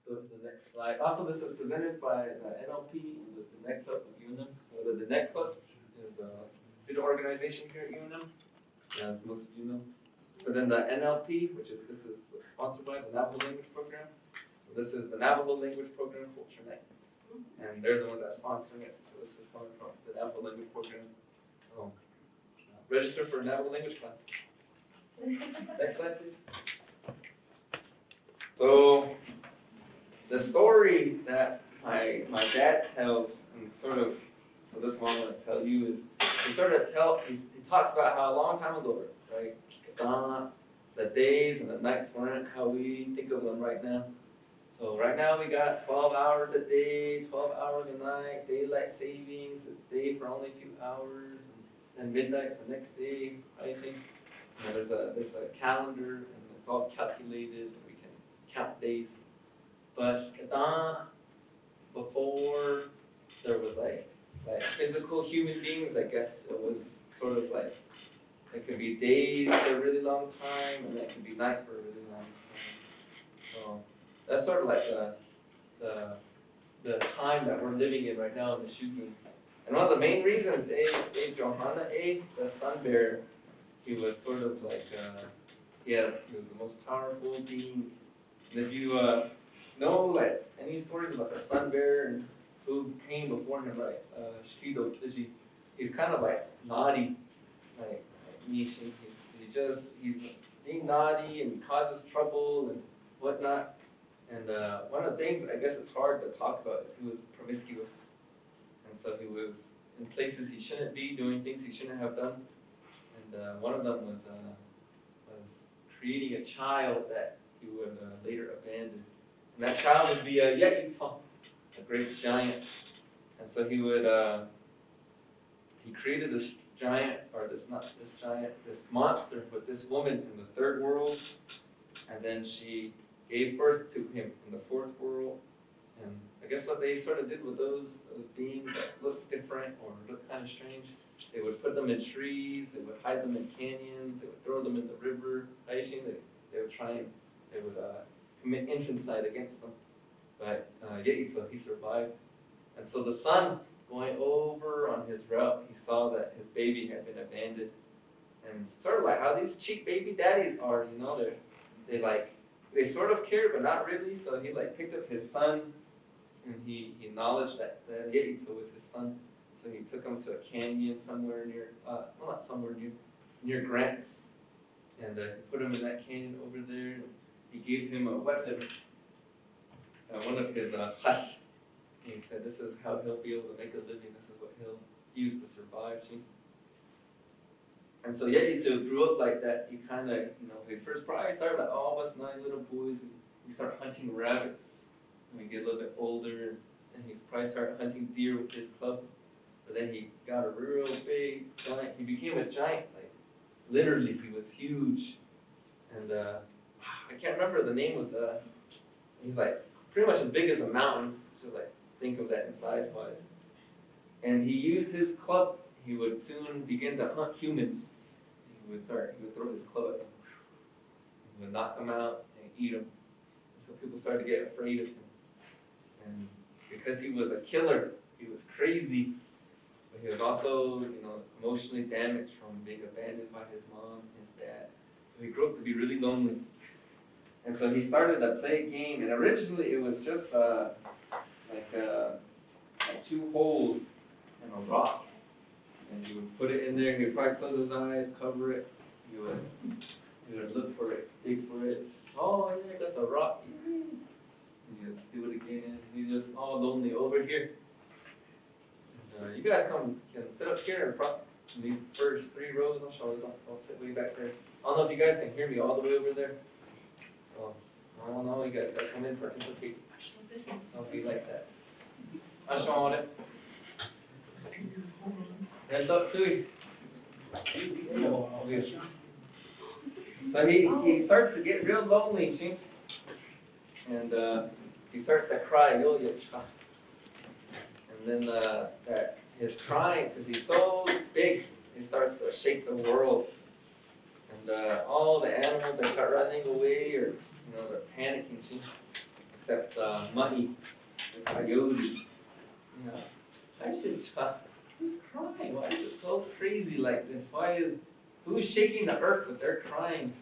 go to the next slide. Also, this is presented by the NLP and the Diné Club of UNM. So the Diné Club is a student organization here at UNM, as most of you know. But then the NLP, this is sponsored by the Navajo Language Program. So this is the Navajo Language Program Culture Night. And they're the ones that are sponsoring it. So this is coming from the Navajo Language Program. So register for a Navajo language class. Next slide, please. So the story that my dad tells, and so this one I'm going to tell you is, he talks about how a long time ago, right? The days and the nights weren't how we think of them right now. So right now we got 12 hours a day, 12 hours a night, daylight savings, it's day for only a few hours, and midnight's the next day, I think. You know, there's a calendar, and it's all calculated, and we can count days. But before there was like physical human beings, I guess it was sort of like, it could be days for a really long time, and that could be night for a really long time. So that's sort of like the time that we're living in right now in the Shoe Game. And one of the main reasons, Johanna, the sun bear, he was sort of like, he was the most powerful being. And if you know like any stories about the sun bear and who came before him, like he's kind of like naughty, like Nishi. He's being naughty and causes trouble and whatnot. And one of the things I guess it's hard to talk about is he was promiscuous, and so he was in places he shouldn't be, doing things he shouldn't have done. And one of them was creating a child that he would later abandon. And that child would be a Yéhíts'an, a great giant. And so he created this giant, or this monster with this woman in the third world, and then she gave birth to him in the fourth world. And I guess what they sort of did with those beings that looked different or looked kind of strange, they would put them in trees, they would hide them in canyons, they would throw them in the river. They would commit infanticide against them. But Yéhíts'an, he survived. And so the son, going over on his route, he saw that his baby had been abandoned. And sort of like how these cheap baby daddies are, you know, they sort of care, but not really. So he picked up his son, and he acknowledged that Yéhíts'an was his son. So he took him to a canyon somewhere near, not somewhere near Grants, and he put him in that canyon over there. And he gave him a weapon, one of his hut. And he said, "This is how he'll be able to make a living. This is what he'll use to survive." And so Yéhíts'an grew up like that. He kind of, he first probably started like all of us 9 little boys. We start hunting rabbits. And we get a little bit older, and he probably started hunting deer with his club. But then he got a real big giant. He became a giant, like literally, he was huge. And I can't remember the name of he's like pretty much as big as a mountain. Just like think of that in size wise. And he used his club. He would soon begin to hunt humans. He would throw his club at them. He would knock them out and eat them. So people started to get afraid of him. And because he was a killer, he was crazy. But he was also, emotionally damaged from being abandoned by his mom, his dad. So he grew up to be really lonely. And so he started to play a game. And originally it was just like 2 holes and a rock. And you would put it in there, and he would probably close his eyes, cover it. He would look for it, dig for it. Oh, yeah, I got the rock. And you do it again. He's just all lonely over here. And, you guys can sit up here in these first 3 rows. I'll sit way back there. I don't know if you guys can hear me all the way over there. So I don't know. You guys gotta come in and participate. I'll be like that. Ashon. So he starts to get real lonely, and he starts to cry, and then that his crying, because he's so big, he starts to shake the world, and all the animals, they start running away, or they're panicking. except Money, the coyote. Yeah, I should try. Who's crying? Why is it so crazy like this? Who's shaking the earth but they're crying?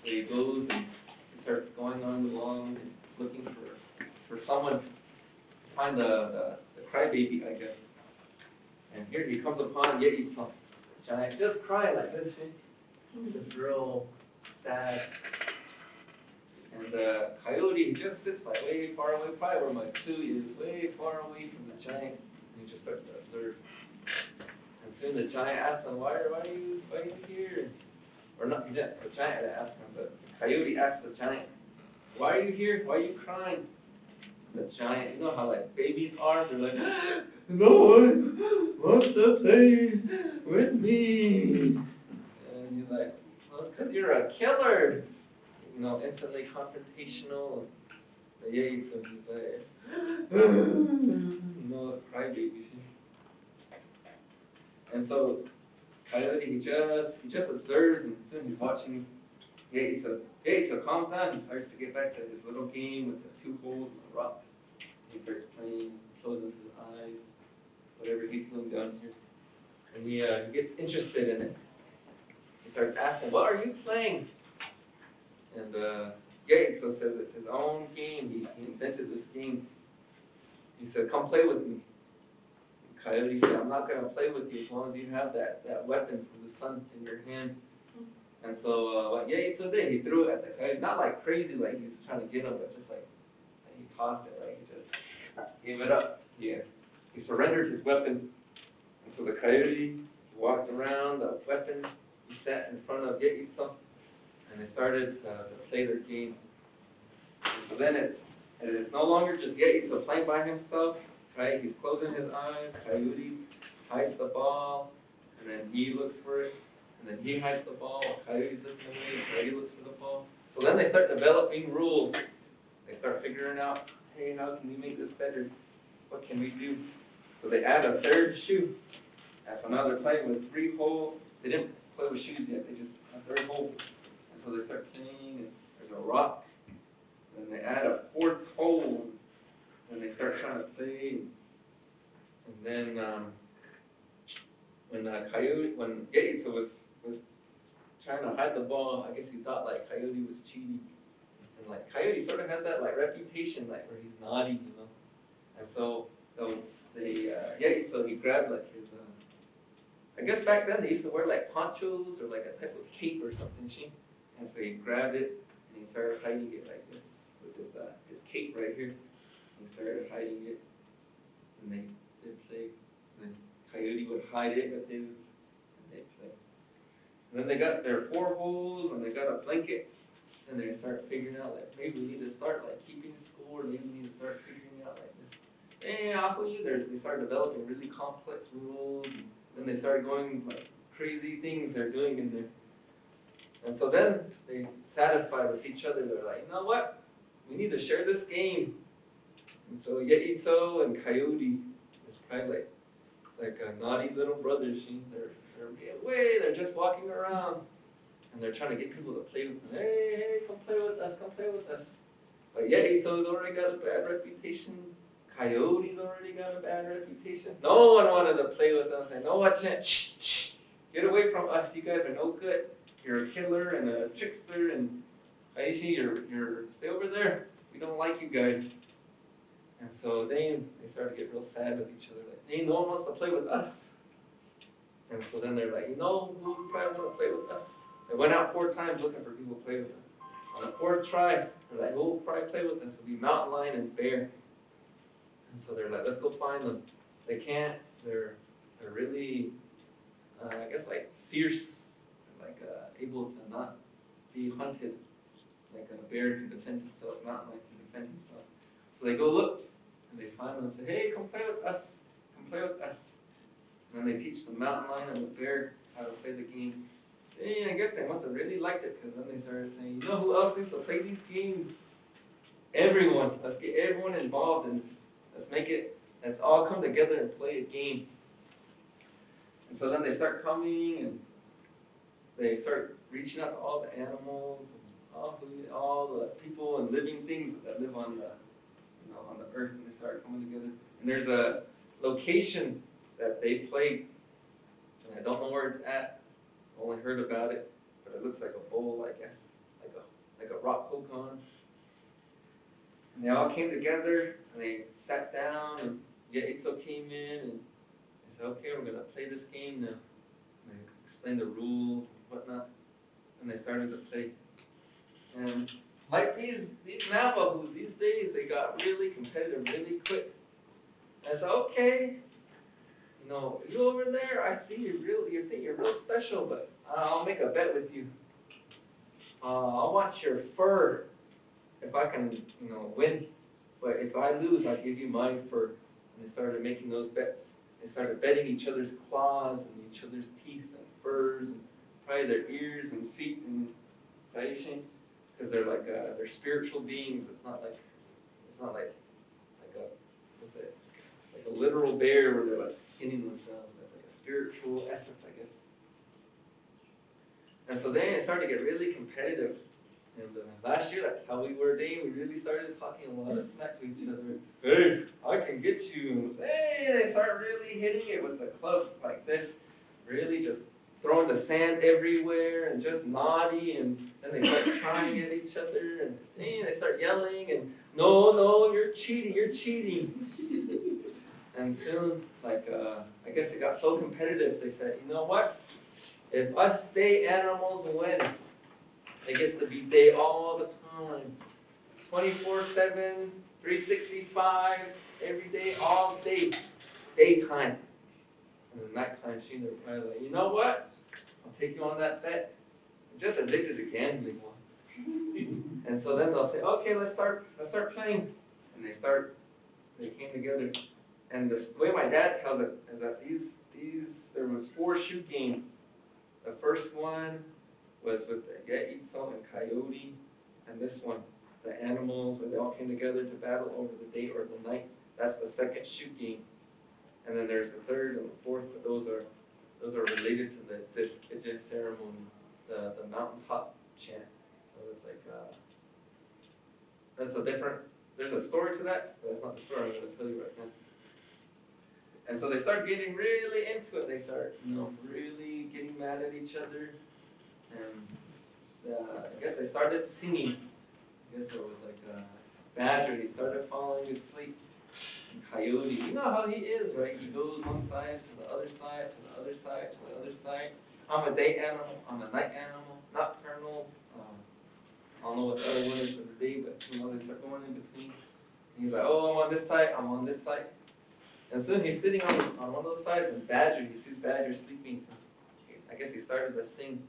So he goes and he starts going on along and looking for someone to find the crybaby, I guess. And here he comes upon Yeitsam, giant, just crying like this, just real sad. And the coyote, he just sits like way far away, probably where Matsui is, way far away from the giant. And he just starts to observe. And soon the giant asks him, why are you here? Or not, the giant asked him, but the coyote asked the giant, why are you here? Why are you crying? The giant, you know how like babies are? They're like, no one wants to play with me. And he's like, well, it's because you're a killer. You know, instantly confrontational. The Yates, so he's like, you know, crybaby. And so Coyote, he just observes, and soon he's watching. Yates calms down. He starts to get back to his little game with the 2 holes and the rocks. He starts playing, closes his eyes, whatever he's doing down here, and he gets interested in it. He starts asking, "What are you playing?" And Yates says it's his own game. He invented this game. He said, "Come play with me." And Coyote said, "I'm not going to play with you as long as you have that weapon from the sun in your hand." And so what Yates did, he threw it at the coyote, not like crazy, like he was trying to get him, but just like he tossed it, like he just gave it up. He surrendered his weapon. And so the coyote walked around, the weapon he sat in front of Yates, and they started to play their game. And so then it's no longer just Yates playing by himself, right? He's closing his eyes, Coyote hides the ball, and then he looks for it, and then he hides the ball, Coyote's looking away, Coyote looks for the ball. So then they start developing rules. They start figuring out, hey, how can we make this better? What can we do? So they add a 3rd shoe. And so now they're playing with 3 holes. They didn't play with shoes yet, they just a 3rd hole. And so they start playing, and there's a rock. And then they add a 4th hole, and they start trying to play. And then when Yates was trying to hide the ball, I guess he thought like Coyote was cheating. And like Coyote sort of has that like reputation, like where he's naughty, you know. And so Yates, he grabbed like his, I guess back then they used to wear like ponchos or like a type of cape or something, and so he grabbed it and he started hiding it like this with his cape right here. He started hiding it, and they played. And then Coyote would hide it with his, and they played. And then they got their 4 holes, and they got a blanket, and they start figuring out like maybe we need to start like keeping score. Maybe we need to start figuring out like this. And after they started developing really complex rules. And then they started going like crazy things they're doing in there. And so then they satisfied with each other. They're like, you know what? We need to share this game. And so Yeitso and Coyote is probably like a naughty little brothers. They're just walking around, and they're trying to get people to play with them. Hey, come play with us, come play with us. But Yeitso's already got a bad reputation. Coyote's already got a bad reputation. No one wanted to play with them. They know what? Shh, get away from us. You guys are no good. You're a killer and a trickster, and Ahéhee, you're stay over there. We don't like you guys. And so they started to get real sad with each other. Like, hey, no one wants to play with us. And so then they're like, who probably want to play with us? They went out 4 times looking for people to play with them. On the 4th try, they're like, who will probably play with us? It'll be mountain lion and bear. And so they're like, let's go find them. They can't. They're really, I guess, like fierce, like able to not be hunted, like a bear can defend himself, mountain lion can defend himself. So they go look, and they find them and say, hey, come play with us. Come play with us. And then they teach the mountain lion and the bear how to play the game. And I guess they must have really liked it, because then they started saying, you know who else needs to play these games? Everyone. Let's get everyone involved in this. Let's all come together and play a game. And so then they start coming, and they start reaching out to all the animals. all the people and living things that live on on the earth, and they started coming together. And there's a location that they played, and I don't know where it's at. I only heard about it, but it looks like a bowl, I guess, like a rock hogan. And they all came together, and they sat down, and Yaitso came in, and they said, okay, we're gonna play this game now. And they explained the rules and whatnot, and they started to play. And like these Navajos these days, they got really competitive really quick. And I said, okay, you over there, I see you think you're real special, but I'll make a bet with you. I want your fur if I can, win. But if I lose, I'll give you my fur. And they started making those bets. They started betting each other's claws and each other's teeth and furs and probably their ears and feet and because they're like they're spiritual beings. It's not like a what's it? Like a literal bear where they're like skinning themselves. But it's like a spiritual essence, I guess. And so then it started to get really competitive. And last year, that's how we were dating. We really started talking a lot of smack to each other. Hey, I can get you. Hey, they start really hitting it with the club like this. Really just throwing the sand everywhere and just naughty. And then they start crying at each other. And they start yelling. And no, you're cheating. And soon, I guess it got so competitive, they said, you know what? If us day animals win, it gets to be day all the time. 24/7, 365, every day, all day, daytime. And then nighttime, they're probably like, you know what? I'll take you on that bet. I'm just addicted to gambling. And so then they'll say, okay, let's start playing. And they came together. And the way my dad tells it is that there was 4 shoe games. The first one was with the Yaitso and Coyote, and this one, the animals, where they all came together to battle over the day or the night. That's the second shoe game. And then there's the third and the fourth, but those are related to the Késhjéé ceremony, the mountaintop chant. So it's like there's a story to that, but that's not the story I'm going to tell you right now. And so they start getting really into it. They start, really getting mad at each other. And I guess they started singing. I guess there was like a badger. He started falling asleep. And Coyote, you know how he is, right? He goes one side to the other side, to the other side, to the other side. I'm a day animal. I'm a night animal. Nocturnal. I don't know what the other one is for the day, but they start going in between. And he's like, oh, I'm on this side. I'm on this side. And soon he's sitting on one of those sides, and he sees Badger sleeping. So I guess he started to sing.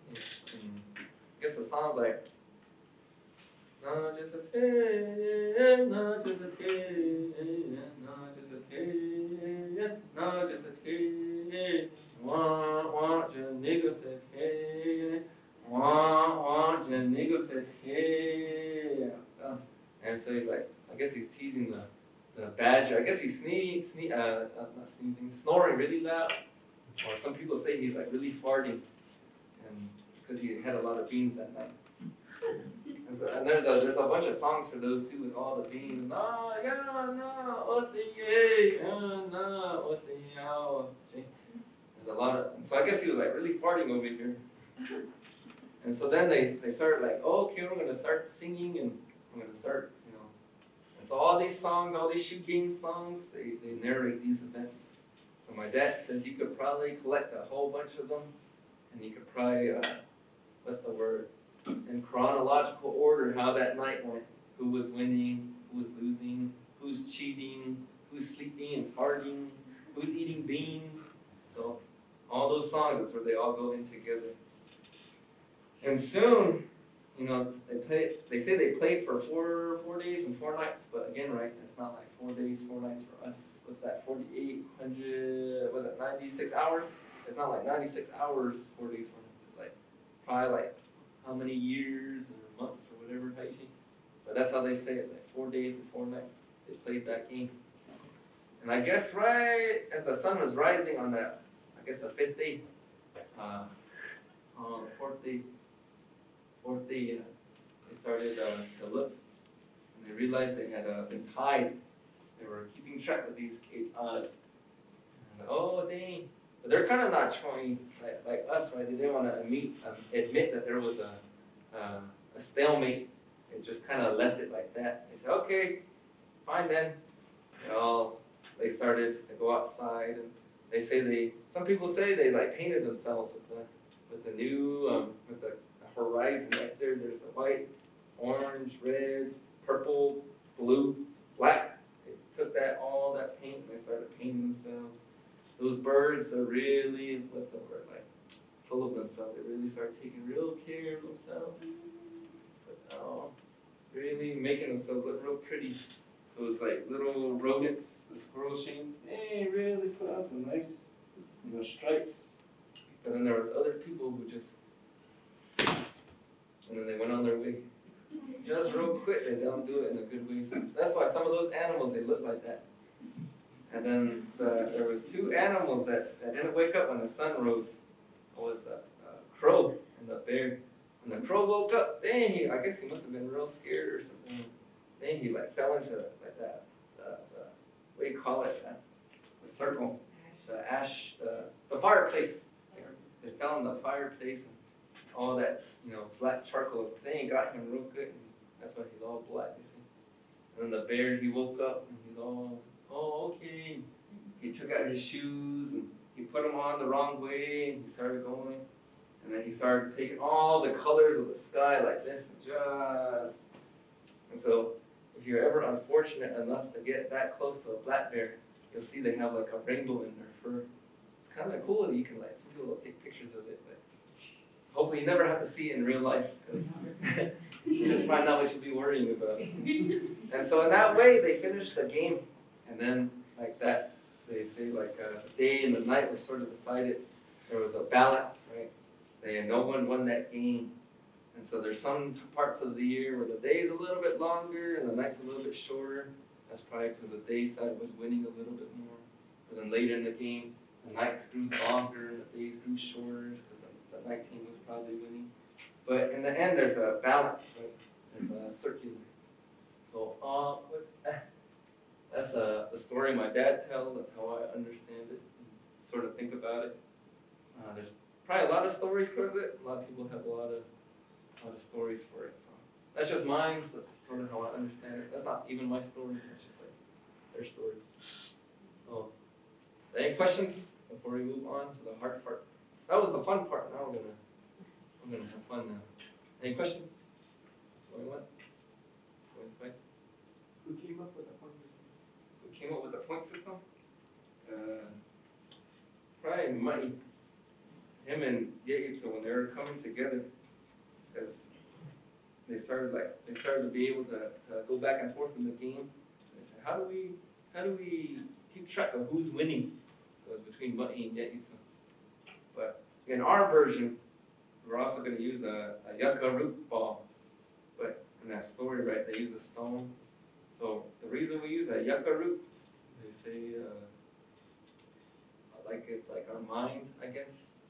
And I guess the song's like, no, just a tail, no, just a tail, no, just a tail, no, just a tail. Want your nigga said hey, want your nigga said hey. And so he's like, I guess he's teasing the badger. I guess he's not sneezing, snoring really loud. Or some people say he's like really farting. And it's because he had a lot of beans that night. And there's a bunch of songs for those too with all the beans. No, yeah, no, what the yay, no, what the yow. There's a lot of, so I guess he was like really farting over here. And so then they started like, oh, okay, we're gonna start singing and I'm gonna start, And so all these songs, all these shoe game songs, they narrate these events. So my dad says you could probably collect a whole bunch of them, and you could probably, what's the word? In chronological order, how that night went. Who was winning, who was losing, who's cheating, who's sleeping and partying, who's eating beans. So all those songs, that's where they all go in together. And soon, they say they played for four days and 4 nights, but again, right, it's not like 4 days, 4 nights for us. What's that, 4,800, was it 96 hours? It's not like 96 hours, 4 days, 4 nights. It's like probably like how many years or months or whatever, but that's how they say it. It's like 4 days and 4 nights they played that game. And I guess right as the sun was rising on that, I guess the 5th day, on the 4th day, fourth day, they started to look, and they realized they had been tied. They were keeping track of these kids. And, oh, dang. But they're kind of not showing like us, right? They didn't want to admit that there was a stalemate. They just kind of left it like that. They said, okay, fine then. They started to go outside, and they say some people say they like painted themselves with the new, with the horizon right there. There's the white, orange, red, purple, blue, black. They took all that paint, and they started painting themselves. Those birds are really, what's the word, like, full of themselves. They really start taking real care of themselves. But, really making themselves look real pretty. Those like little rodents, the squirrel chain, they really put on some nice, stripes. But then there was other people who just, and then they went on their way. Just real quick, they don't do it in a good way. So that's why some of those animals, they look like that. And then there was two animals that didn't wake up when the sun rose. It was the crow and the bear. When the crow woke up, then I guess he must have been real scared or something. Then he like fell into like that, what do you call it, the circle, the ash, the fireplace. They fell in the fireplace, and all that, black charcoal thing got him real good. And that's why he's all black, you see. And then the bear, he woke up and he's all, oh, okay. He took out his shoes and he put them on the wrong way, and he started going. And then he started taking all the colors of the sky like this, and so if you're ever unfortunate enough to get that close to a black bear, you'll see they have like a rainbow in their fur. It's kind of cool that you can some people will take pictures of it, but hopefully you never have to see it in real life, because you just find out what you'll be worrying about. And so in that way, they finished the game, and then like that, they say like the day and the night were sort of decided. There was a balance, right? No one won that game. And so there's some parts of the year where the day's a little bit longer and the night's a little bit shorter. That's probably because the day side was winning a little bit more. But then later in the game, the nights grew longer and the days grew shorter because the night team was probably winning. But in the end, there's a balance, right? There's a circular. So that's the story my dad tells. That's how I understand it and sort of think about it. There's probably a lot of stories towards it. A lot of people have a lot of stories for it. So that's just mine. So that's sort of how I understand it. That's not even my story. It's just like their story. So, any questions before we move on to the hard part? That was the fun part. Now we're gonna have fun now. Any questions? Going once? Going twice? Who came up with the point system? Who came up with the point system? Probably money. Him and Késhjéé, so when they were coming together, because they started to be able to go back and forth in the game. They said, how do we keep track of who's winning? So it was between Mutty and Késhjéé. But in our version, we're also going to use a yucca root ball. But in that story, right, they use a stone. So the reason we use a yucca root, they say, it's like our mind, I guess.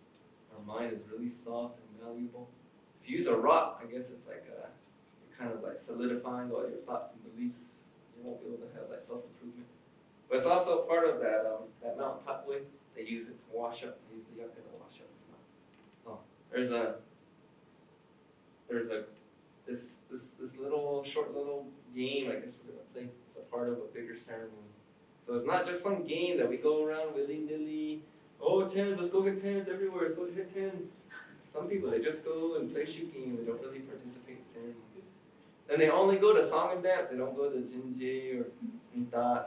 Our mind is really soft and malleable. If you use a rock, I guess it's like you're kind of like solidifying all your thoughts and beliefs. You won't be able to have like self-improvement. But it's also part of that mountaintop way. They use it to wash up. They use the yucca to wash up. It's not. Oh, this little short little game. I guess we're gonna play. It's a part of a bigger ceremony. So it's not just some game that we go around willy-nilly. Oh, tens, let's go get tens everywhere. Let's go hit tens. Some people, they just go and play shoe game. They don't really participate in ceremonies. And they only go to song and dance. They don't go to Késhjéé or Nta.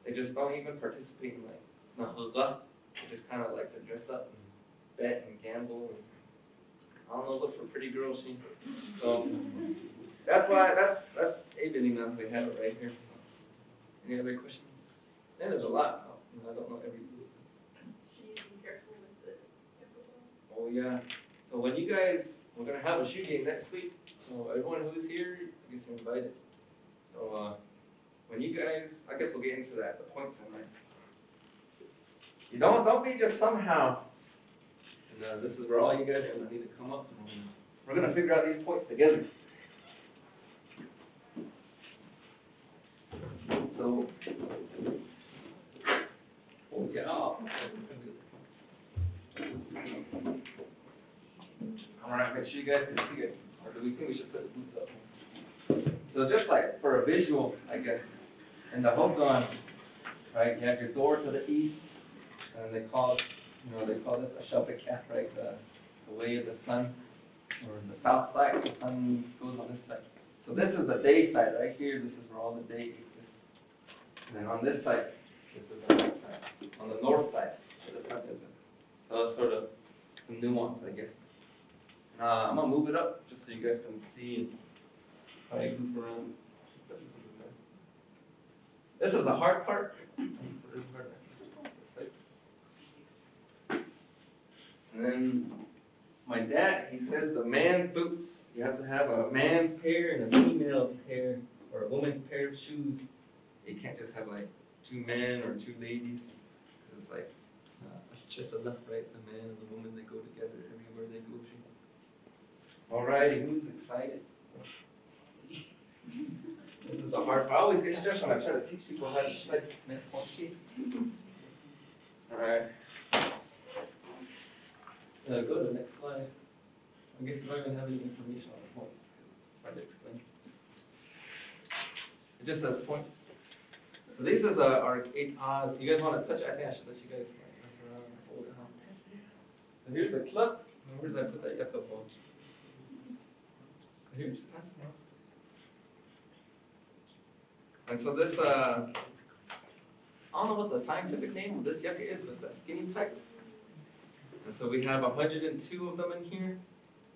They just don't even participate in like Navajo. They just kind of like to dress up and bet and gamble. And, I don't know, look for pretty girls. So that's Ahéhee now. We have it right here. So, any other questions? And there's a lot. I don't know every. Oh yeah. So when you guys, we're gonna have a shoe game next week. So everyone who's here, I guess you're invited. So when you guys, I guess we'll get into that, the points in there. You don't be just somehow. And this is where all you guys are gonna need to come up and we're gonna figure out these points together. So, oh yeah. All right, make sure you guys can see it. Or do we think we should put the boots up? So just like for a visual, I guess, in the Hogan, right? You have your door to the east, and they call this a Shabbat, right? The way of the sun, or the south side. The sun goes on this side. So this is the day side right here. This is where all the day exists. And then on this side, this is the night side. On the north side, where the sun isn't. So it's sort of some nuance, I guess. I'm gonna move it up just so you guys can see and probably move around. This is the hard part. And then my dad, he says the man's boots, you have to have a man's pair and a female's pair, or a woman's pair of shoes. You can't just have like two men or two ladies, because it's like, it's just enough, right? The man and the woman, they go together everywhere they go to. Alrighty, who's excited? This is the hard part. I always get stressed when I try to teach people how to play netball. Alright. Go to the next slide. I guess we don't even have any information on the points because it's hard to explain. It just says points. So this is our 8 Ahs. You guys want to touch it? I think I should let you guys mess around and hold it on. So here's the club. Where did I put that yucca ball? So here's the one. And so this, I don't know what the scientific name of this yucca is, but it's that skinny type. And so we have 102 of them in here.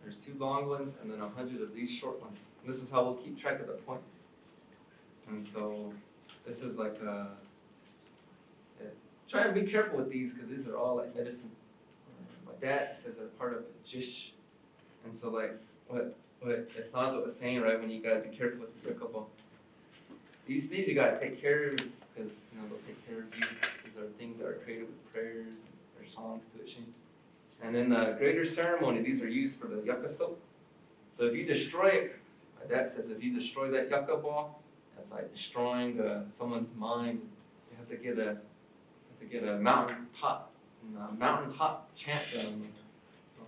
There's 2 long ones and then 100 of these short ones. And this is how we'll keep track of the points. And so this is like try to be careful with these because these are all like medicine. My dad says they're part of a jish. And so like what Alfonso was saying, right, when you gotta be careful with the yucca ball. These you gotta take care of because they'll take care of you. These are things that are created with prayers and their songs to it. And in the greater ceremony, these are used for the yucca soap. So if you destroy it, my dad says if you destroy that yucca ball, that's like destroying someone's mind. You have to get a mountaintop chant done. So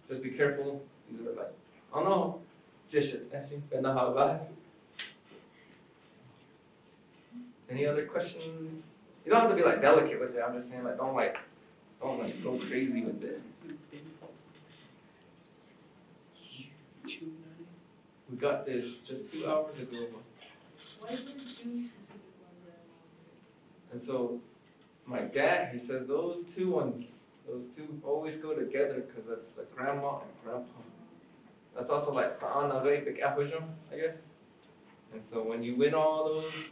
just be careful. These are like, oh no, just actually, any other questions? You don't have to be like delicate with it. I'm just saying like don't go crazy with it. We got this just 2 hours ago. Why would you specific And so my dad, he says those two always go together because that's the grandma and grandpa. That's also like Ahéhee, I guess. And so when you win all those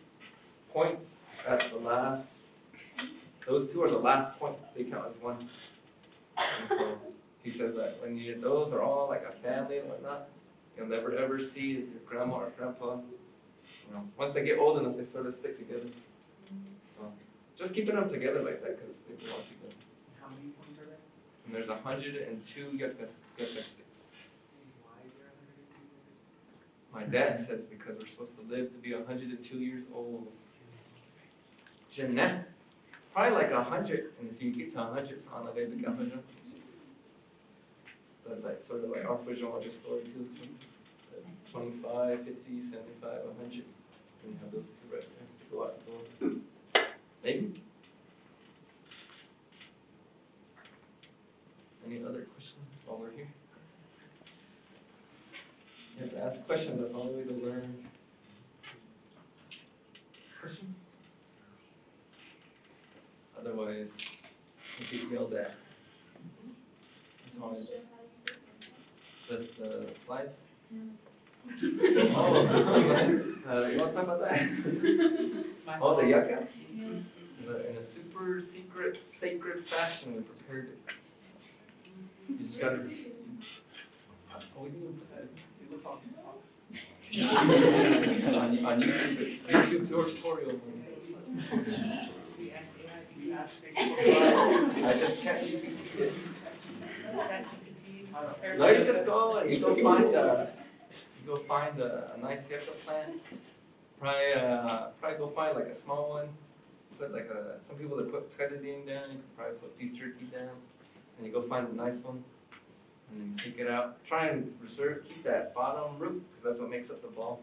points, that's the last. Those 2 are the last point. They count as 1. And so he says that when those are all like a family and whatnot, you'll never ever see your grandma or grandpa. Once they get old enough, they sort of stick together. So just keeping them together like that because they belong together. How many points are there? And there's 102 yucca sticks. Why is there 102? My dad says because we're supposed to live to be 102 years old. Jeanette. Probably like 100, and if you get to 100, it's on the way to Késhjéé. So that's like sort of like our physiological story too. 25, 50, 75, 100. And you have those 2 right there. Go out and go. Maybe. Any other questions while we're here? You have to ask questions, that's the only way to learn. Question? Otherwise, you get yelled at. That's how That's the slides? Oh, you want to talk about that? Oh, the yucca? In a super secret, sacred fashion, we prepared it. You just gotta. Oh, we didn't put that. On YouTube tutorial. I just chat GPT it. No, you just go and you go find a nice yucca plant. Probably go find like a small one. Put like some people that put tredadine down. You can probably put beef jerky down. And you go find a nice one, and then take it out. Try and keep that bottom root, because that's what makes up the ball.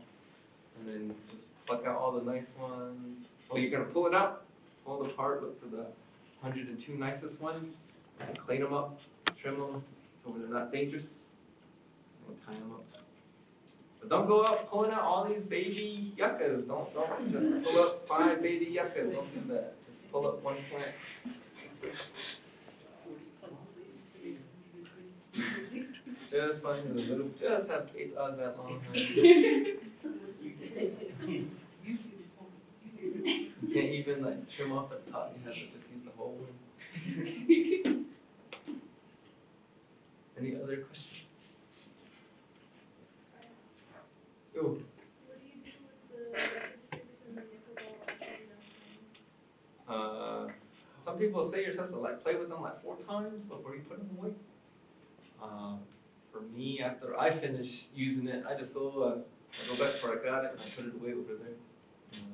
And then just pluck out all the nice ones. Oh, you're gonna pull it out, pull it apart, look for the 102 nicest ones, and clean them up, trim them, so they're not dangerous. And tie them up. But don't go out pulling out all these baby yuccas. Don't just pull up 5 baby yuccas. Don't do that. Just pull up one plant. Just find a little, just have 8 hours that long. You can't even like trim off the top, you have to just use the whole one. Any other questions? Yo. What do you do with the sticks and the pickleball? Some people say you're supposed to like play with them like 4 times before you put them away. For me, after I finish using it, I just go, I go back where I got it and I put it away over there.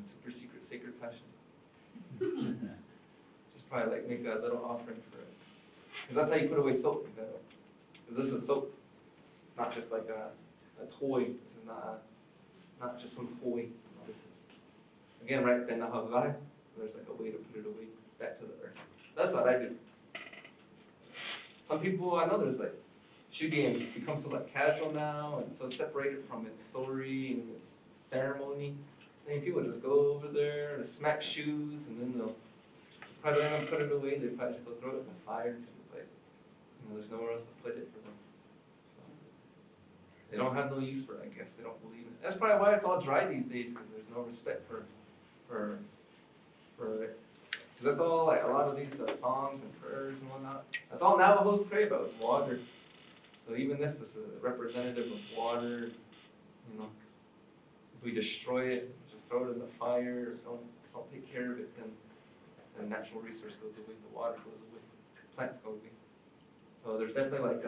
Super secret, sacred fashion. Just probably like make a little offering for it. Because that's how you put away soap. Because this is soap. It's not just like a toy. This is not just some toy. This is, again, right, then Navajo. So there's like a way to put it away back to the earth. That's what I do. Some people, I know there's like, shoe games become so like casual now and so separated from its story and its ceremony. I think people just go over there and smack shoes and then they'll probably don't put it away. They probably just go throw it in the fire because it's like, there's nowhere else to put it for them. So they don't have no use for it, I guess. They don't believe it. That's probably why it's all dry these days, because there's no respect for it. Because that's all, like a lot of these songs and prayers and whatnot. That's all Navajos pray about is water. So even this is a representative of water. If we destroy it, just throw it in the fire, don't take care of it, then the natural resource goes away, the water goes away, plants go away. So there's definitely like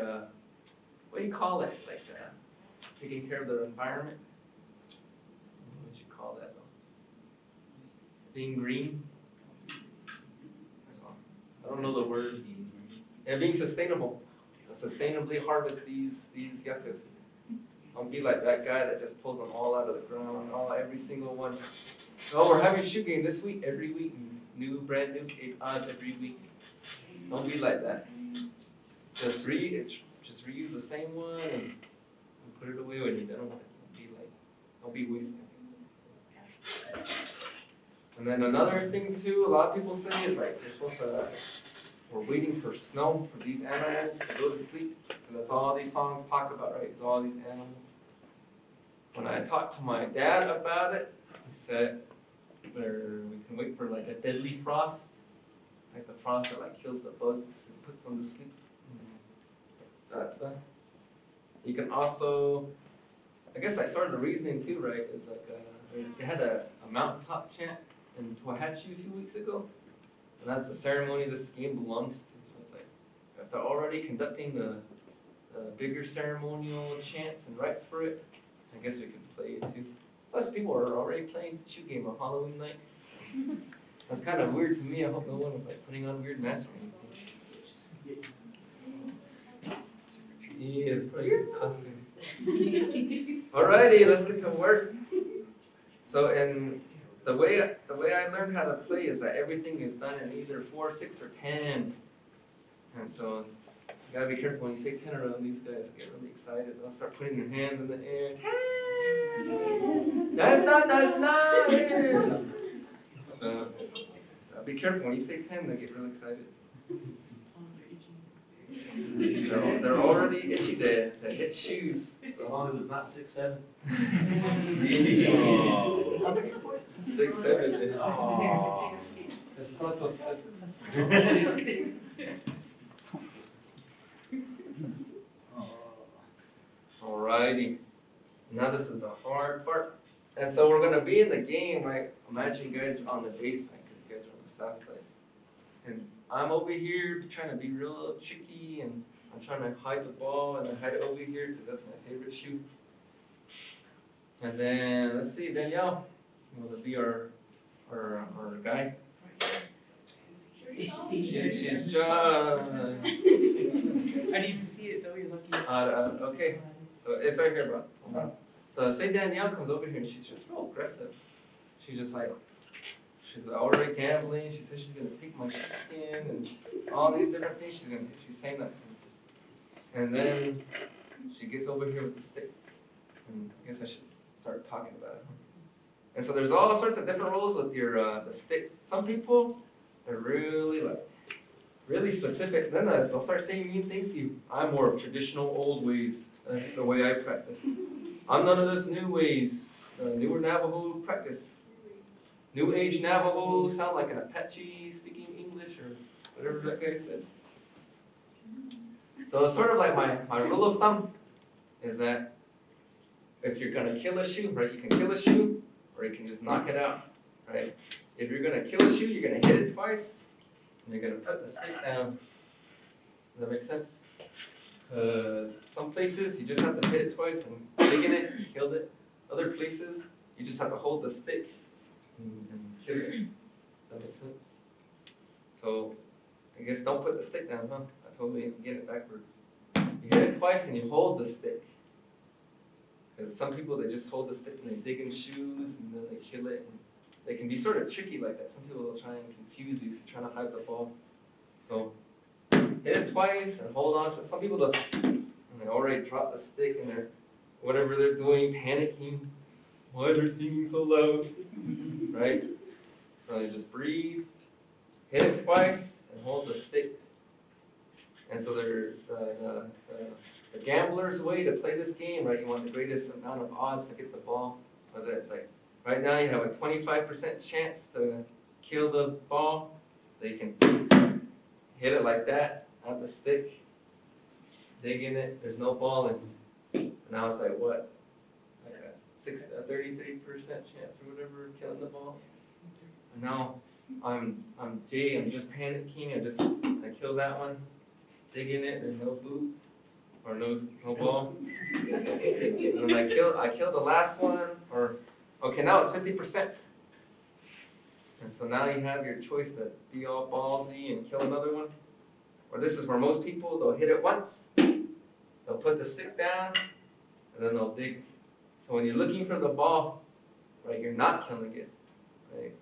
what do you call it? Like taking care of the environment. What would you call that though? Being green? I don't know the word. Yeah, being sustainable. Sustainably harvest these yuccas. Don't be like that guy that just pulls them all out of the ground, every single one. Oh, we're having a shoe game this week, every week. Brand new 8 odds every week. Don't be like that. Just reuse the same one and put it away when you're done with it. Don't be wasting it. And then another thing too, a lot of people say is like we're waiting for snow for these animals to go to sleep. And that's all these songs talk about, right? It's all these animals. When I talked to my dad about it, he said we can wait for like a deadly frost, like the frost that like kills the bugs and puts them to sleep. That's that. You can also, I guess I started the reasoning too, right? Is like they had a mountaintop chant in Ahéhee a few weeks ago. And that's the ceremony this game belongs to. So it's like, if they're already conducting the bigger ceremonial chants and rites for it, I guess we can play it too. Plus, people are already playing shoe game on Halloween night. That's kind of weird to me. I hope no one was like putting on weird masks or anything. Yeah, it's pretty good costume. Alrighty, let's get to work. So, the way I learned how to play is that everything is done in either 4, 6, or 10. And so you gotta be careful when you say 10 around these guys. They get really excited. They'll start putting their hands in the air. 10! That's not! So be careful when you say 10. They get really excited. They're already itchy. They hit shoes. So long as it's not 6, 7. 6, 7. Oh. It's not so stiff. Alrighty. Now this is the hard part. And so we're gonna be in the game, right? Imagine you guys are on the base side because you guys are on the south side. And I'm over here trying to be real tricky and I'm trying to hide the ball and I hide it over here because that's my favorite shoe. And then let's see, Danielle, you want to be our guy? She's just. I didn't even see it though. You're lucky. Okay, so it's right here, bro. Hold on. So say Danielle comes over here and she's just real aggressive. She's just like, she's already gambling. She says she's gonna take my skin and all these different things. She's saying that to me. And then she gets over here with the stick. And I guess I should start talking about it. And so there's all sorts of different rules with your the stick. Some people, they're really specific. Then they'll start saying mean things to you. I'm more of traditional old ways. That's the way I practice. I'm none of this new ways. Newer Navajo practice. New age Navajo sound like an Apache speaking English or whatever that guy said. So it's sort of like my rule of thumb is that if you're gonna kill a shoe, right, you can kill a shoe or you can just knock it out, right? If you're gonna kill a shoe, you're gonna hit it twice and you're gonna put the stick down. Does that make sense? Some places you just have to hit it twice and dig in it, killed it. Other places you just have to hold the stick and kill it. Does that make sense? So I guess don't put the stick down, huh? I totally get it backwards. You hit it twice and you hold the stick. Because some people, they just hold the stick and they dig in shoes and then they kill it. And they can be sort of tricky like that. Some people will try and confuse you if you're trying to hide the ball. So hit it twice and hold on to it. Some people, they already drop the stick and they're, whatever they're doing, panicking. Why they're singing so loud, right? So you just breathe, hit it twice, and hold the stick. And so they're the gambler's way to play this game, right? You want the greatest amount of odds to get the ball. What's that? It's like, right now you have a 25% chance to kill the ball. So you can hit it like that, out the stick, dig in it, there's no ball, and now it's like what? Like a 33% chance or whatever of killing the ball. And now I'm Jay, I'm just panicking, I kill that one, dig in it, there's no boot. Or no ball. And then I kill the last one, or okay, now it's 50%. And so now you have your choice to be all ballsy and kill another one. Or this is where most people, they'll hit it once, they'll put the stick down, and then they'll dig. So when you're looking for the ball, right, you're not killing it. Right?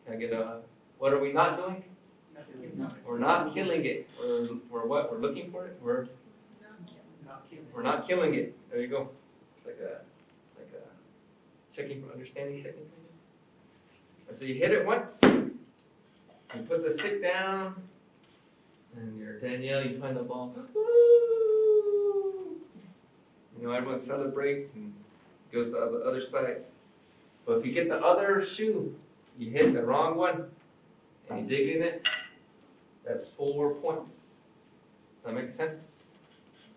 Can I get a, what are we not doing? We're not killing it. We're what? We're looking for it? We're not killing it. There you go. It's like a checking for understanding technique. And so you hit it once, you put the stick down, and you're Danielle, you find the ball. Woo! You know, everyone celebrates and goes to the other side. But if you get the other shoe, you hit the wrong one, and you dig in it, that's 4 points. Does that make sense?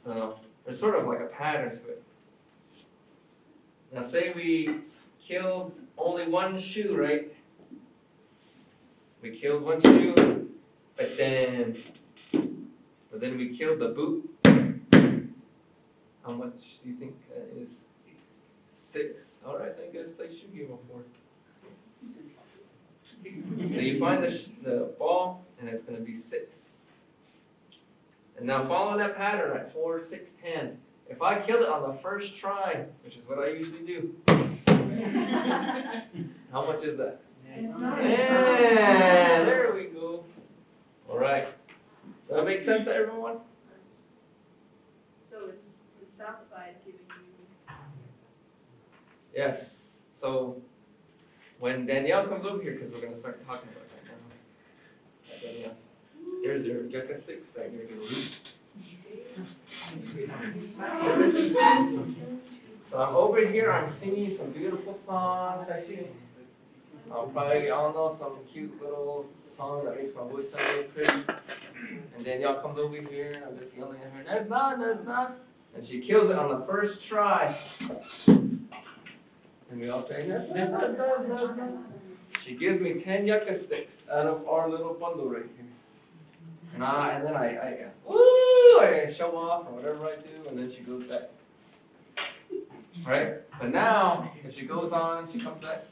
So there's sort of like a pattern to it. Now say we killed only one shoe, right? We killed one shoe, but then we killed the boot. How much do you think that is? 6. All right, so you guys play shoe game before. So you find the ball, and it's going to be 6. And now follow that pattern, right? 4, 6, 10. If I kill it on the first try, which is what I usually do, how much is that? 10. There we go. All right. Does that make sense to everyone? So it's the south side giving you. Yes. So when Danielle comes over here, because we're going to start talking about that now. Danielle, here's your yucca sticks that you're going to use. So I'm over here, I'm singing some beautiful songs. Probably all know some cute little song that makes my voice sound really pretty. And Danielle comes over here, and I'm just yelling at her, there's none. And she kills it on the first try. And we all say, there's none. She gives me 10 yucca sticks out of our little bundle right here. And then I show off or whatever I do, and then she goes back. Right? But now, if she goes on, she comes back.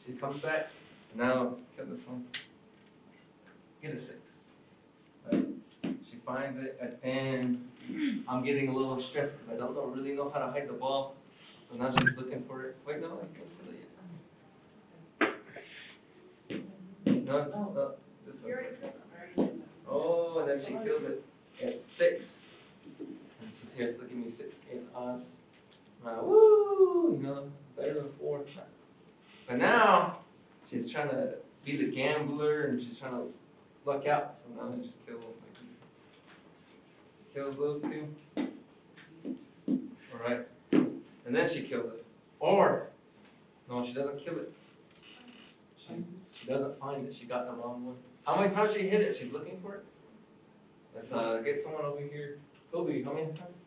She comes back. Now, kill this one. Get a 6. Right? She finds it, and then I'm getting a little stressed because I don't really know how to hide the ball. So now she's looking for it. Wait, no, I can't kill it yet. No, this one. You already took them. Oh, and then she kills it at 6. And she's here, look at me, 6 game odds. Woo, better than 4. But now, she's trying to be the gambler and she's trying to luck out. So now I just kill them. Kills those 2. Alright. And then she kills it. Or, no, she doesn't kill it. She doesn't find it. She got the wrong one. How many times she hit it? She's looking for it. Let's get someone over here. Kobe, how many times?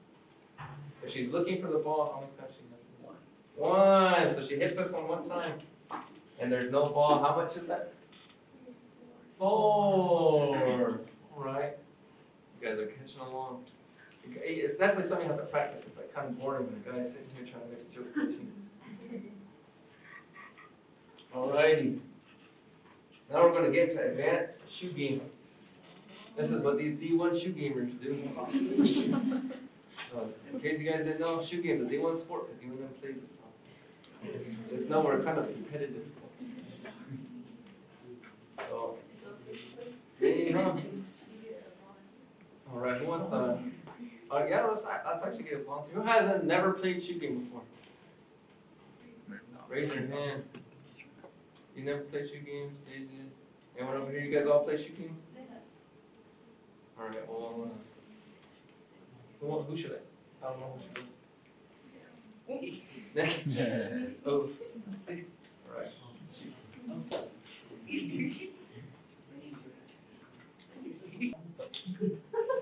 If she's looking for the ball, how many times she has it? 1. So she hits this one time. And there's no ball. How much is that? 4. Alright. You guys are catching along. It's definitely something you have to practice. It's like kind of boring when a guy's sitting here trying to make a joke teaching. Alrighty. Now we're going to get to advanced shoe game. This is what these D1 shoe gamers do. So, in case you guys didn't know, shoe game is a D1 sport because you and plays it. So just know we're kind of competitive. So, alright, who wants to? Yeah, let's actually get a volunteer. Who hasn't never played shoe game before? Raise your hand. You never played shoe games? Anyone over here? You guys all play shoe games? Alright, well, who should I? I don't know who should I. Oh. Alright.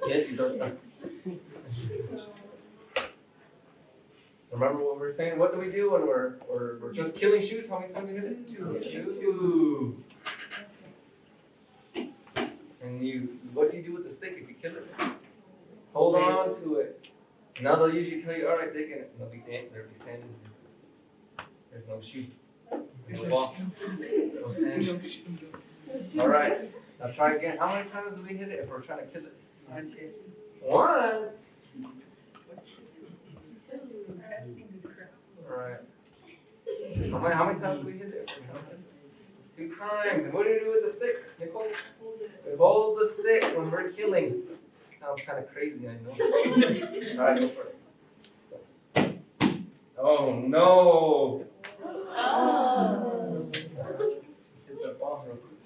Yes, you don't. Remember what we were saying? What do we do when we're just killing shoes? How many times we hit it? 2. And what do you do with the stick if you kill it? Hold on to it. Now they'll usually tell you, all right, dig in it. There'll be sand in there. There's no shoe. No ball. No sand. All right. Now try again. How many times do we hit it if we're trying to kill it? Once. Alright. How many times do we hit it? 2 times. And what do you do with the stick, Nicole? We hold the stick when we're killing. Sounds kind of crazy, I know. Alright, go for it. Oh no! Just hit that ball real quick.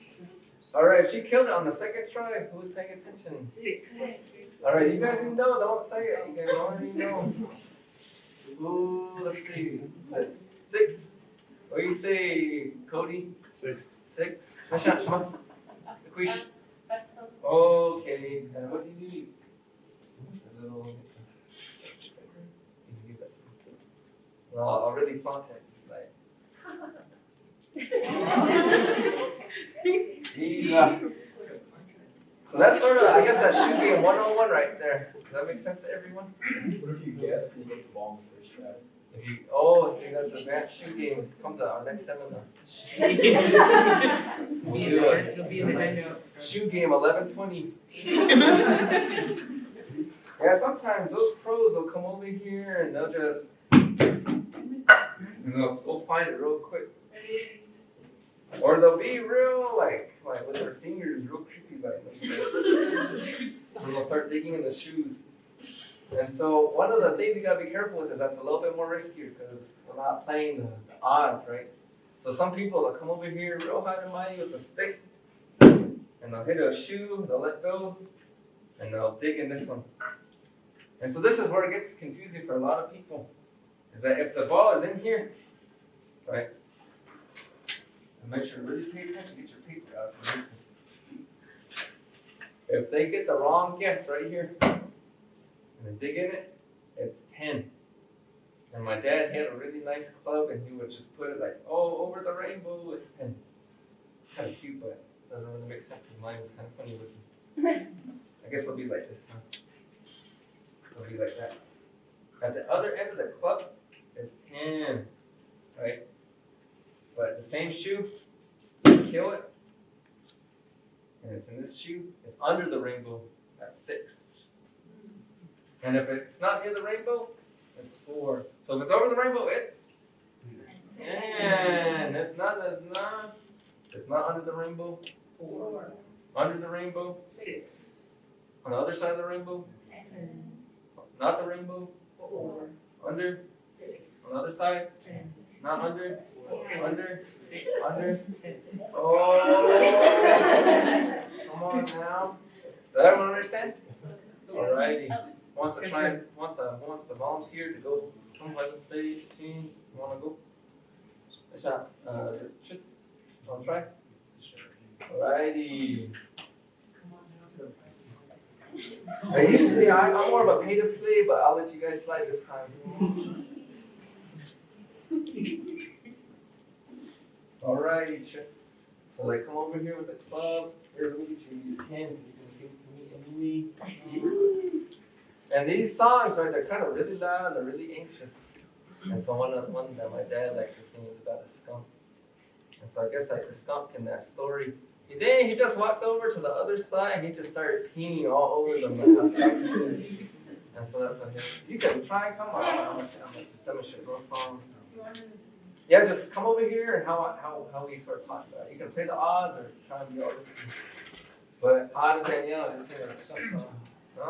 Alright, she killed it on the 2nd try. Who was paying attention? 6. Alright, you guys who know, don't say it. You guys already know. Ooh, let's see. 6. What do you say, Cody? 6. Nasha, Shema. Quish. Okay, and what do you need? It's a little. No, I'll really flaunt it. Like. Yeah. So that's sort of, I guess that shoe game 101 right there. Does that make sense to everyone? What if you guess and you get the ball in the first try? See, that's advanced shoe game. Come to our next seminar. We'll do it. Shoe game 1120. Yeah, sometimes those pros will come over here and they'll just, they'll find it real quick. Or they'll be real, like with their fingers, real creepy, so they'll start digging in the shoes. And so one of the things you gotta be careful with is that's a little bit more riskier because we're not playing the odds, right? So some people will come over here real high and mighty with a stick, and they'll hit a shoe, they'll let go, and they'll dig in this one. And so this is where it gets confusing for a lot of people, is that if the ball is in here, right? And make sure to really pay attention, get your paper out. If they get the wrong guess right here, and they dig in it, it's 10. And my dad had a really nice club, and he would just put it like, oh, over the rainbow, it's 10. It's kind of cute, but it doesn't really make sense to me. Mine's kind of funny looking. I guess it'll be like this, huh? It'll be like that. At the other end of the club is 10, right? But the same shoe, kill it, and it's in this shoe, it's under the rainbow, that's 6. And if it's not near the rainbow, it's 4. So if it's over the rainbow, it's 10. It's not under the rainbow, 4. Under the rainbow, 6. On the other side of the rainbow, 10. Not the rainbow, 4. under, 6. on the other side, 10. not under, 4. under, 6. under. 6. Oh, come on now. Does everyone understand? Alrighty. Wants to volunteer to go someplace with the team? You wanna go? A shot. Just wanna try? Alrighty. Usually I'm more of a pay to play, but I'll let you guys slide this time. Alrighty, just so like come over here with the club. Here, let me get you your 10. You can give it to me anyway. And these songs, right, they're kind of really loud, they're really anxious. And so one that my dad likes to sing is about a skunk. And so I guess like the skunk in that story, he just walked over to the other side and he just started peeing all over them like how skunks do. And so that's what you can try, come on, I'm gonna just demonstrate a little song. Yeah, just come over here and how we sort of talk about it. You can play the odds or try and be all this. But odds Danielle just sing a skunk song. Okay, I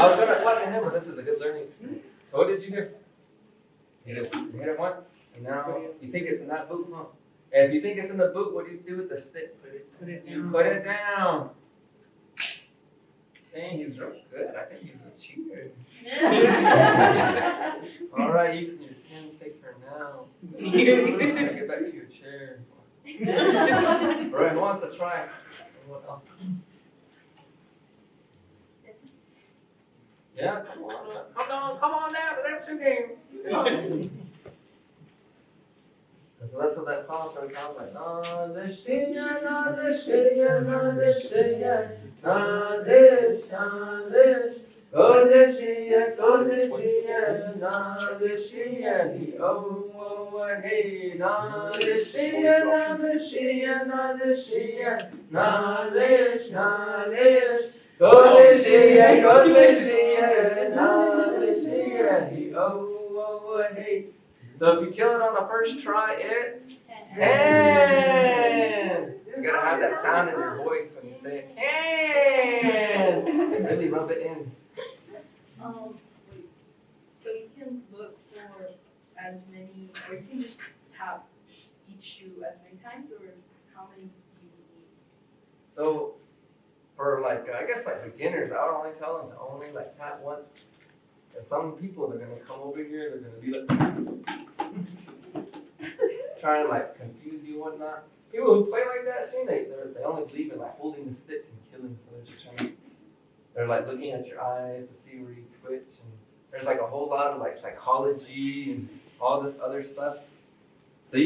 was gonna talk to him, but this is a good learning experience. So what did you do? You just hit it once, and now you think it's in that boot, huh? And if you think it's in the boot, what do you do with the stick? You put it down. Dang, he's real good. I think he's a cheater. All right, you can your 10 safe for now. Get back to your chair. All right, who wants to try? Anyone else? Yeah, come on down to that shoe game. And so that's what that song starts sounds like. So if you kill it on the first try, it's 10. You gotta have that sound in your voice when you say it. 10. And really rub it in. So you can look for as many, or you can just tap each shoe as many times, or how many do you need? So for like, I guess like beginners, I would only tell them to only like tap once. And some people, they're gonna come over here, they're gonna be like, trying to like confuse you and whatnot. People who play like that, see, they only believe in like holding the stick and killing. So they're just trying to, they're like looking at your eyes to see where you twitch. And there's like a whole lot of like psychology and all this other stuff. So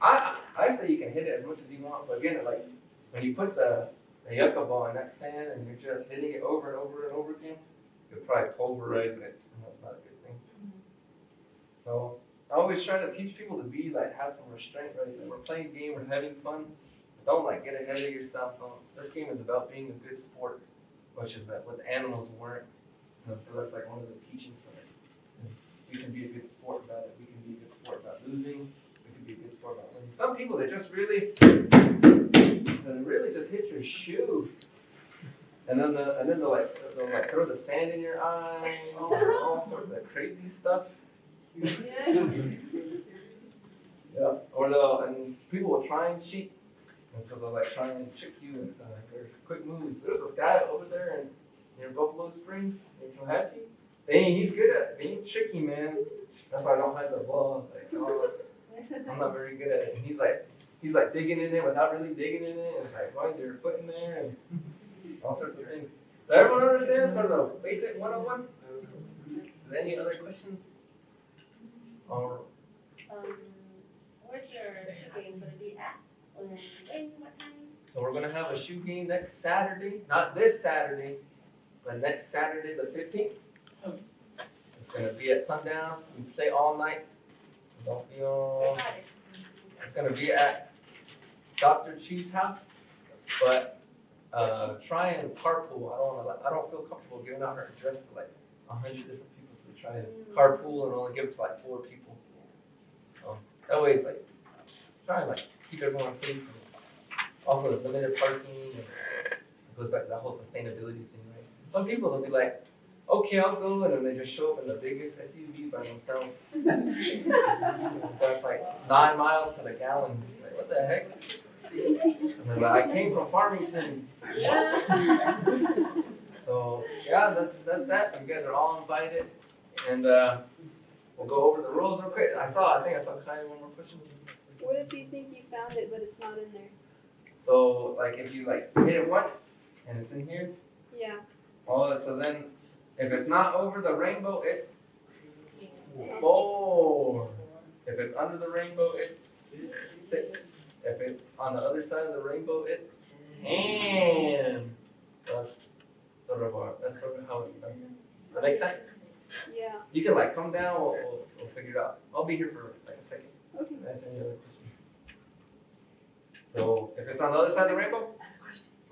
I say you can hit it as much as you want, but again, like when you put the yucca ball in that sand and you're just hitting it over and over and over again, you'll probably pulverize it, and that's not a good thing. So I always try to teach people to be like have some restraint, right? Like, we're playing a game, we're having fun. Don't like get ahead of yourself. This game is about being a good sport, which is that what the animals weren't. You know, so that's like one of the teachings from it. Is we can be a good sport about it. We can be a good sport about losing. We can be a good sport about winning. Some people they really just hit your shoes. And then they'll throw the sand in your eye, all sorts of crazy stuff. Yeah. Or and people will try and cheat, and so they'll like try and trick you with their quick moves. There's this guy over there in Buffalo Springs, in Késhjéé. Dang, he's good at being tricky, man. That's why I don't hide the ball. It's like, oh, I'm not very good at it. And he's he's like digging in it without really digging in it. And it's like, why is your foot in there? And all sorts of things. Does everyone understand sort of the basic 101? Is there any other questions? Or Where's your shoe game gonna be at? When, what time? so we're gonna have a shoe game next Saturday. Not this Saturday, but next Saturday the 15th. It's gonna be at sundown. We play all night. So don't feel. It's gonna be at Dr. Chee's house, but try and carpool. I don't feel comfortable giving out her address to like 100 different people, so we try and carpool and only give it to like 4 people. So that way it's like try and like keep everyone safe. Also, there's limited parking, and it goes back to that whole sustainability thing, right? Some people they'll be like, okay, I'll go, and then they just show up in the biggest SUV by themselves. That's like 9 miles per the gallon. It's like, what the heck? And they're like, I came from Farmington. So yeah, that's that. You guys are all invited, and we'll go over the rules real quick. I think I saw Kai one more question. What if you think you found it but it's not in there? So like if you like hit it once and it's in here, Yeah. oh, so then if it's not over the rainbow, it's 4. If it's under the rainbow, it's 6. If it's on the other side of the rainbow, it's 10. So that's sort of how it's done. That makes sense? Yeah. You can like come down, we'll figure it out. I'll be here for like a second. Okay. Answer any other questions. So if it's on the other side of the rainbow?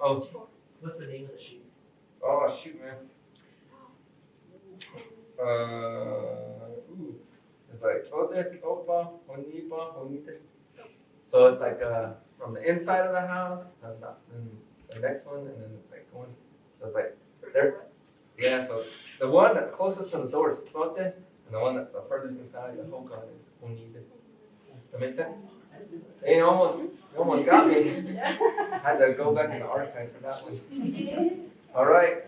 Oh. What's the name of the shoe? Oh shoot, man. It's like Ode, Opa, Onipa, Onite. So it's like from the inside of the house, then the next one, and then it's like going. So it's like there. Yeah. So the one that's closest to the door is Ode, and the one that's the furthest inside the Hokan is Onite. That makes sense? Hey, you almost got me. Had to go back in the archive for that one. All right.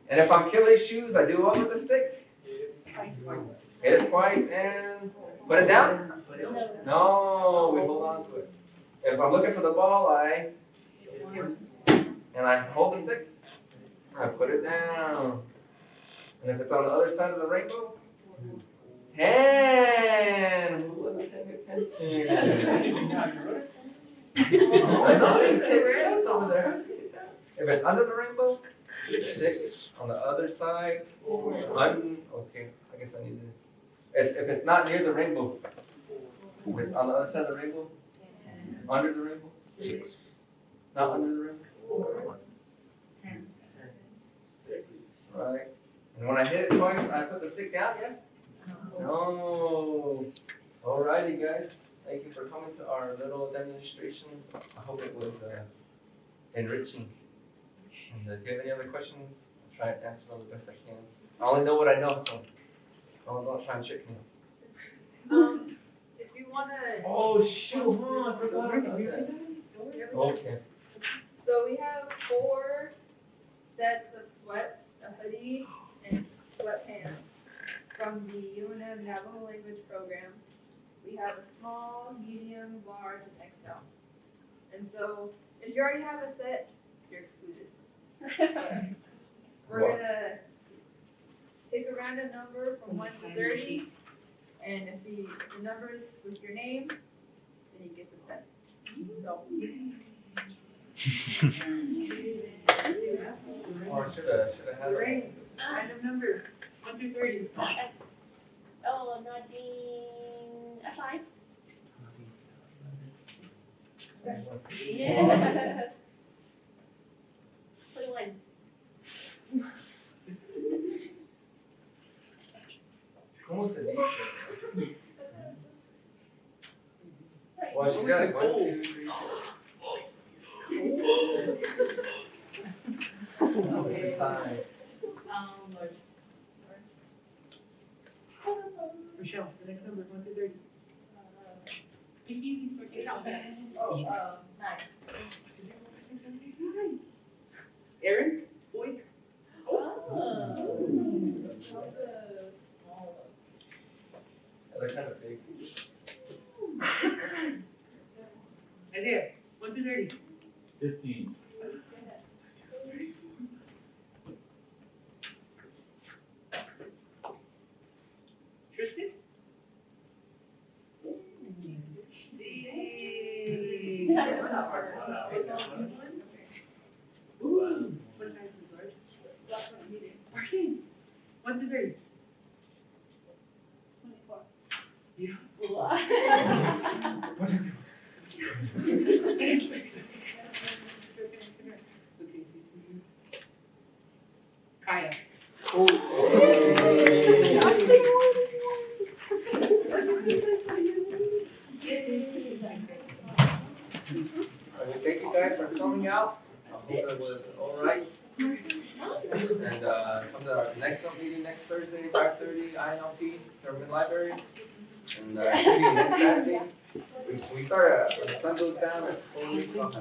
And if I'm killing shoes, I do what with the stick? Hit it twice and put it down? No, we hold on to it. If I'm looking for the ball, I hold the stick. I put it down. And if it's on the other side of the rainbow, 10. Who wasn't paying attention? I know, she's hands over there. If it's under the rainbow, 6 on the other side. Okay, I guess I need to. If it's not near the rainbow, if it's on the other side of the rainbow, under the rainbow, 6. Not under the rainbow. 6. Right. And when I hit it twice, I put the stick down. Yes. No. Alrighty, guys. Thank you for coming to our little demonstration. I hope it was enriching. And if you have any other questions, I'll try to answer them the best I can. I only know what I know, so don't try and trick me. If you wanna. Oh shoot! I forgot about that. Okay. So we have 4 sets of sweats, a hoodie, and sweatpants from the UNM Navajo Language Program. We have a small, medium, large, and XL. And so if you already have a set, you're excluded. We're gonna pick a random number from 1 to 30, and if the number is with your name, then you get the set. So. Or should I have it? Random number, 1 to 30. Oh, Nadine, a 5? Yeah. 21. ¿Cómo se dice? Well, she got it. 1, 2, 3, 4. What's your size? Michelle, the next number, 1 to 30. Oh, 9. Aaron? Boyd? Oh. That's a small one. Yeah, they're kind of big. Isaiah? Isaiah, 1 through 30. 15. Tristan? Ooh, what size is George? Last one he did. Marcin, 1 through 30. 24. Kaya. Okay, thank you guys for coming out. I hope it was alright. And come to our next meeting next Thursday, 5:30, INLP, Government Library. And should be next Saturday. We start when the sun goes down, it's 4 weeks long.